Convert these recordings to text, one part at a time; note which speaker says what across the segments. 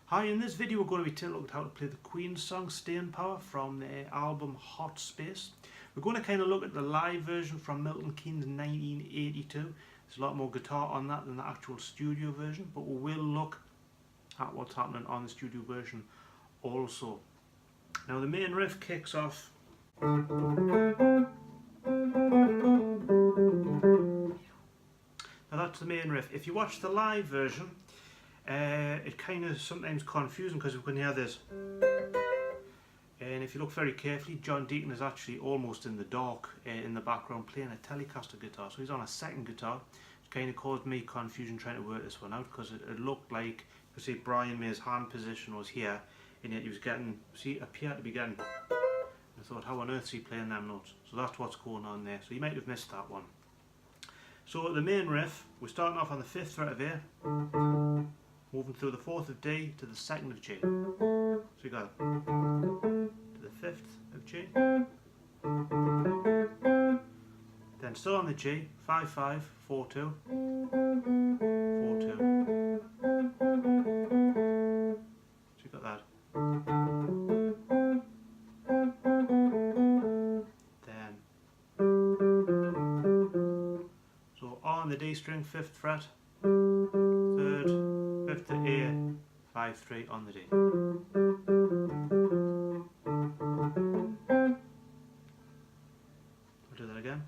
Speaker 1: Hi, in this video we're going to be taking a look at how to play the Queen song Staying Power from their album Hot Space. We're going to kind of look at the live version from Milton Keynes in 1982. There's a lot more guitar on that than the actual studio version, but we will look at what's happening on the studio version also. Now the main riff kicks off. Now that's the main riff. If you watch the live version, it kind of sometimes confusing because we can hear this, and if you look very carefully, John Deacon is actually almost in the dark in the background playing a Telecaster guitar, so he's on a second guitar. It kind of caused me confusion trying to work this one out because it looked like, you see, Brian May's hand position was here, and yet he was getting, see, appeared to be getting, I thought, how on earth is he playing them notes? So that's what's going on there, so you might have missed that one. So the main riff, we're starting off on the 5th fret of A, moving through the 4th of D to the 2nd of G. So you go to the 5th of G, then still on the G, 5 5 4 2 4 2. So you got that. Then so on the D string, 5th fret, 3rd, 5th to A, 5 3 on the D. I'll do that again.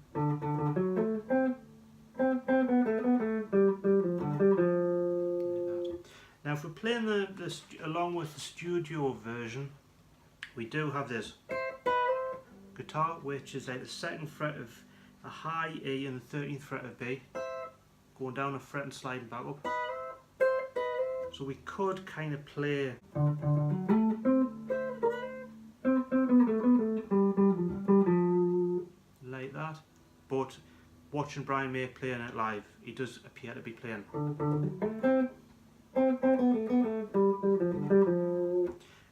Speaker 1: Now if we're playing along with the studio version, we do have this guitar, which is like the 2nd fret of a high E and the 13th fret of B, going down a fret and sliding back up. So we could kind of play like that, but watching Brian May playing it live, he does appear to be playing.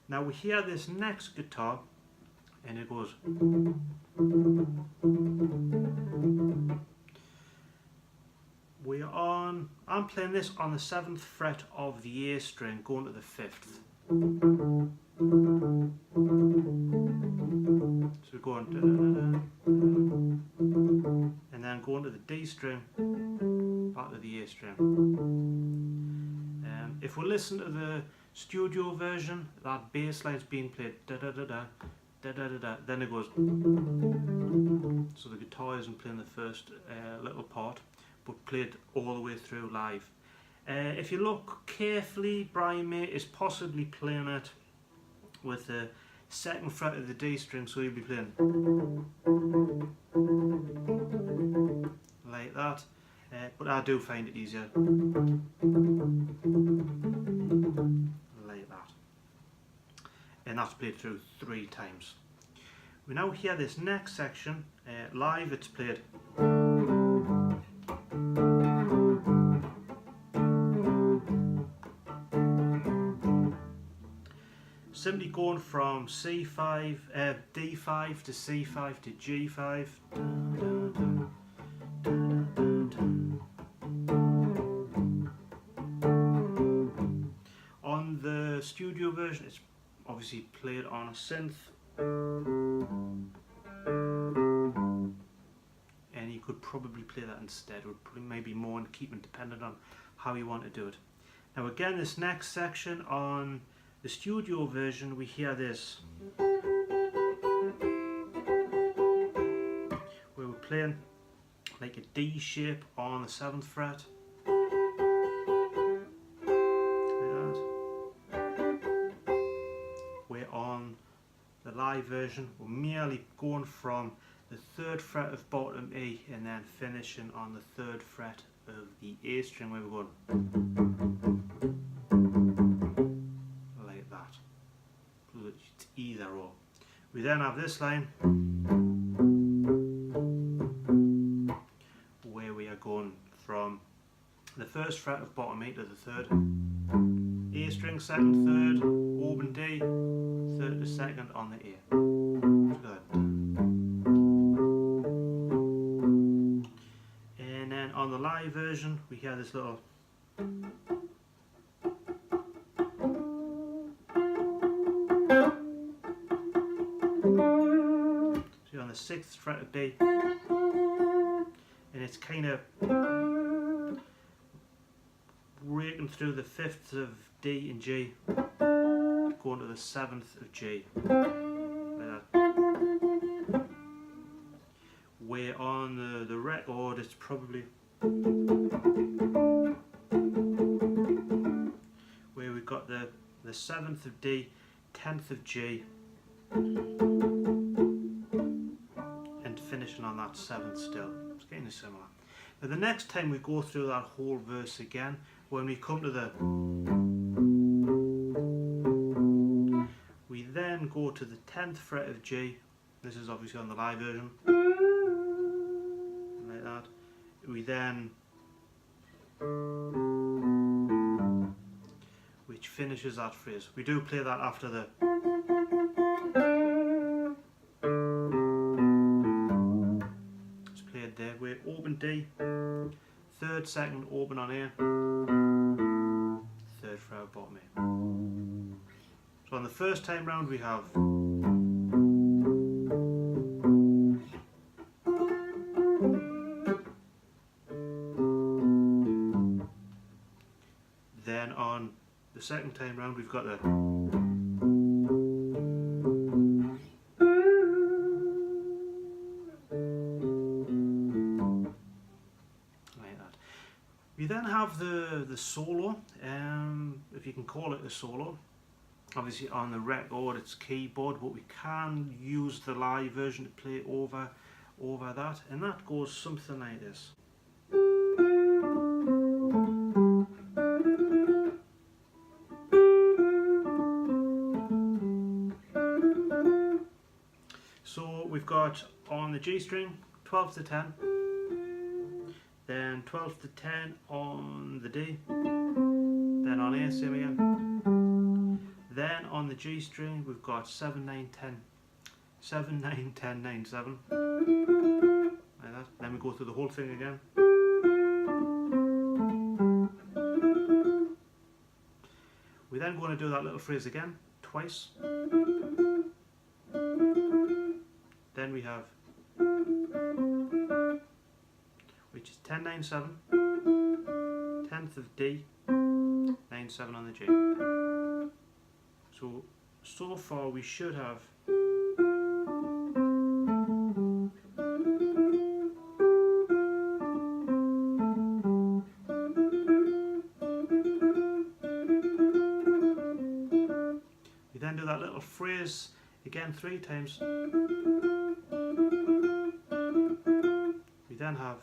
Speaker 1: Now we hear this next guitar and it goes. I'm playing this on the 7th fret of the A string, going to the 5th. So we're going da, da, da, and then going to the D string, back to the A string. If we listen to the studio version, that bass line's being played da da da da da da da da, then it goes. So the guitar isn't playing the first little part, but played all the way through live. If you look carefully, Brian May is possibly playing it with the 2nd fret of the D string, so he'll be playing like that, but I do find it easier like that, and that's played through 3 times. We now hear this next section, live it's played. Simply going from C5, D5 to C5 to G5. On the studio version, it's obviously played on a synth, and you could probably play that instead. It would probably maybe more in keeping dependent on how you want to do it. Now again, this next section on the studio version, we hear this, where we're playing like a D shape on the 7th fret, like that. Where on the live version, we're merely going from the 3rd fret of bottom E and then finishing on the 3rd fret of the A string, where we're going like that. It's either or. We then have this line where we are going from the 1st fret of bottom E to the 3rd, A string 2nd, 3rd, open D, 3rd to 2nd on the A. Good. And then on the live version we hear this little 6th fret of B, and it's kind of breaking through the 5th of D and G, going to the 7th of G, like that. Where on the record it's probably where we've got the 7th of D, 10th of G, and finishing on that 7th still. It's kind of similar. Now the next time we go through that whole verse again, when we come to we then go to the 10th fret of G. This is obviously on the live version, like that. We then, which finishes that phrase. We do play that after the it's played there. We're open D, 3rd, 2nd, open on A, 3rd fret bottom A. So on the first time round we have then on the second time round we've got the like that. We then have the solo, if you can call it a solo. Obviously on the record it's keyboard, but we can use the live version to play over that, and that goes something like this. So we've got on the G string 12th to 10, then 12th to 10 on the D, then on A, same again. Then on the G string we've got 7, 9, 10, 7, 9, 10, 9, 7, like that. Then we go through the whole thing again. We're then going to do that little phrase again, twice. Then we have, which is 10, 9, 7, 10th of D, 9, 7 on the G. So far we should have we then do that little phrase again 3 times. We then have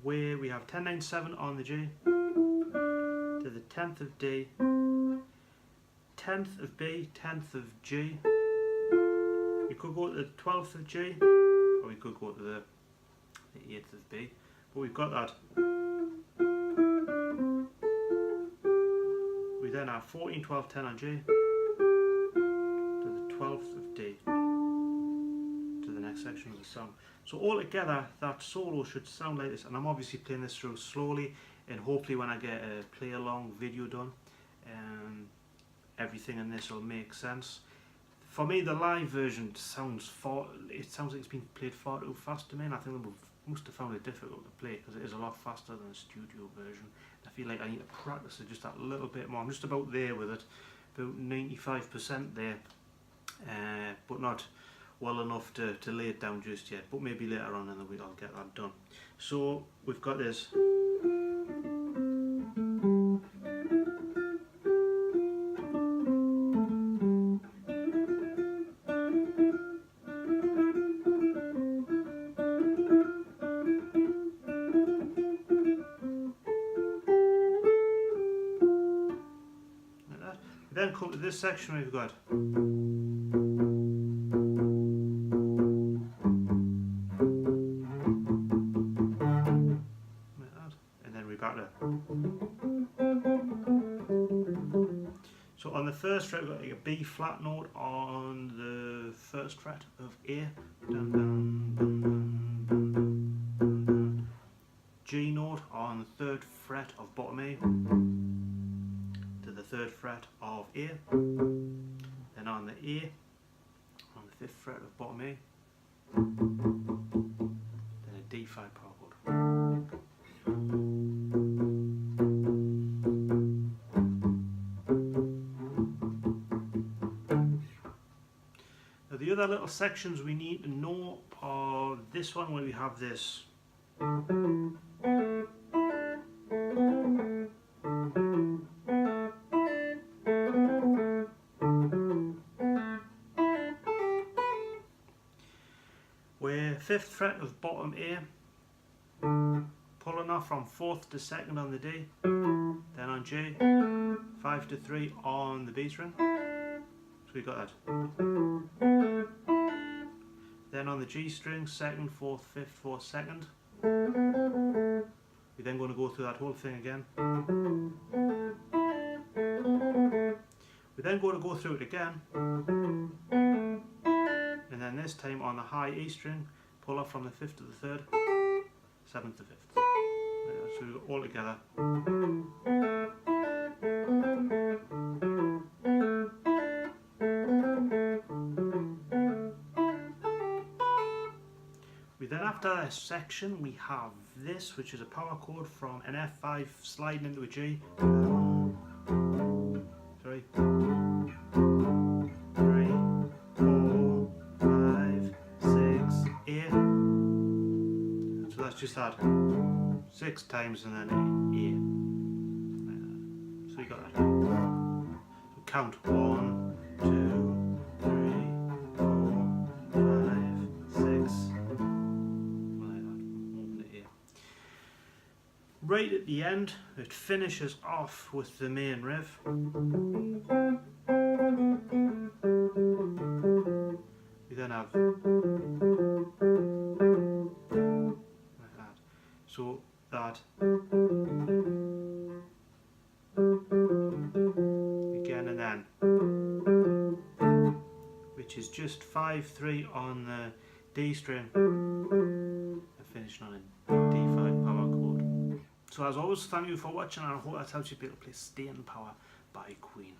Speaker 1: where we have 10, 9, 7 on the G, to the 10th of D, 10th of B, 10th of G. We could go to the 12th of G, or we could go to the 8th of B, but we've got that. We then have 14, 12, 10 on G, to the 12th of D, to the next section of the song. So altogether that solo should sound like this, and I'm obviously playing this through slowly, and hopefully when I get a play along video done, everything in this will make sense. For me the live version sounds like it's been played far too fast to me, and I think they must have found it difficult to play because it is a lot faster than the studio version. I feel like I need to practice it just that little bit more. I'm just about there with it, about 95% there, but not well enough to lay it down just yet, but maybe later on in the week I'll get that done. So we've got this. Like that. We then come to this section we've got. So on the first fret we've got like a B flat note on the first fret of A, dun, dun, dun, dun, dun, dun, dun, dun. G note on the 3rd fret of bottom A, to the 3rd fret of A, then on the A, on the 5th fret of bottom A, then a D5 power chord. Now the other little sections we need to know are this one where we have this where 5th fret of bottom A, pulling off from 4th to 2nd on the D, then on G, 5 to 3 on the B string, so we got that. Then on the G string, 2nd, 4th, 5th, 4th, 2nd. We're then going to go through that whole thing again. We're then going to go through it again, and then this time on the high E string, pull off from the 5th to the 3rd, 7th to 5th. So we got all together. Then after this section we have this, which is a power chord from an F5 sliding into a G. 1, 3, 3, 4, 5, 6, 8. So that's just that 6 times and then 8. So you got that. So count 1, 2, 3, 4, 5, 6. Right at the end, it finishes off with the main riff. We then have like that. So that again and then, which is just 5-3 on the D string and finishing on a D5 power chord. So as always, thank you for watching, and I hope that helps you be able to play Stay in Power by Queen.